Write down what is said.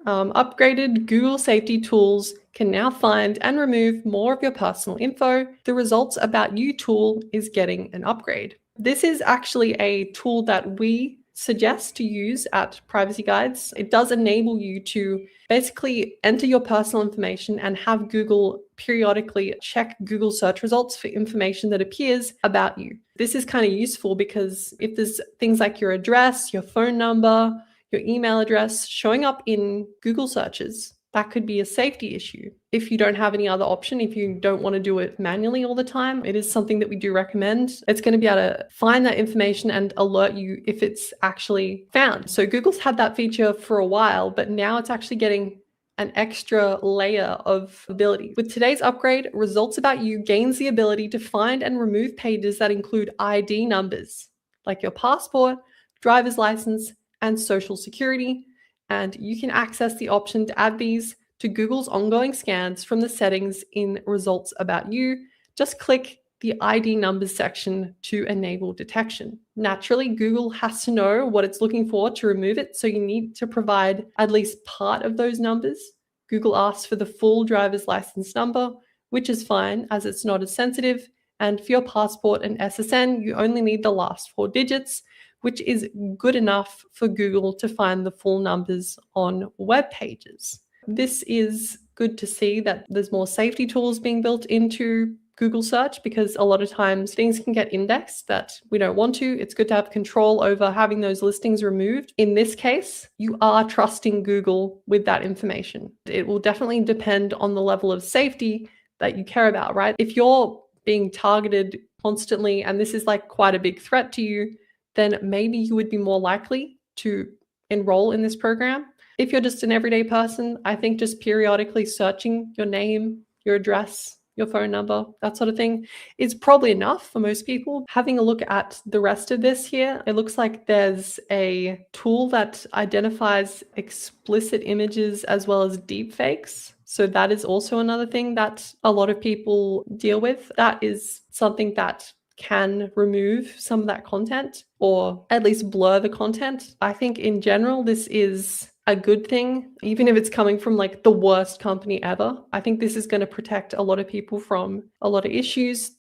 Upgraded Google safety tools can now find and remove more of your personal info. The Results About You tool is getting an upgrade. This is actually a tool that we suggest to use at Privacy Guides. It does enable you to basically enter your personal information and have Google periodically check Google search results for information that appears about you. This is kind of useful because if there's things like your address, your phone number, your email address showing up in Google searches, that could be a safety issue. If you don't have any other option, if you don't want to do it manually all the time, it is something that we do recommend. It's going to be able to find that information and alert you if it's actually found. So Google's had that feature for a while, but now it's actually getting an extra layer of ability. With today's upgrade, Results About You gains the ability to find and remove pages that include ID numbers, like your passport, driver's license, and social security. And you can access the option to add these to Google's ongoing scans from the settings in Results About You. Just click the ID numbers section to enable detection. Naturally, Google has to know what it's looking for to remove it, so you need to provide at least part of those numbers. Google asks for the full driver's license number, which is fine as it's not as sensitive. And for your passport and SSN, you only need the last 4 digits, which is good enough for Google to find the full numbers on web pages. This is good to see that there's more safety tools being built into Google search, because a lot of times things can get indexed that we don't want to. It's good to have control over having those listings removed. In this case, you are trusting Google with that information. It will definitely depend on the level of safety that you care about, right? If you're being targeted constantly and this is like quite a big threat to you, then maybe you would be more likely to enroll in this program. If you're just an everyday person, I think just periodically searching your name, your address, your phone number, that sort of thing is probably enough for most people. Having a look at the rest of this here, it looks like there's a tool that identifies explicit images as well as deep fakes. So that is also another thing that a lot of people deal with. That is something that can remove some of that content or at least blur the content. I think in general, this is a good thing, even if it's coming from like the worst company ever. I think this is going to protect a lot of people from a lot of issues.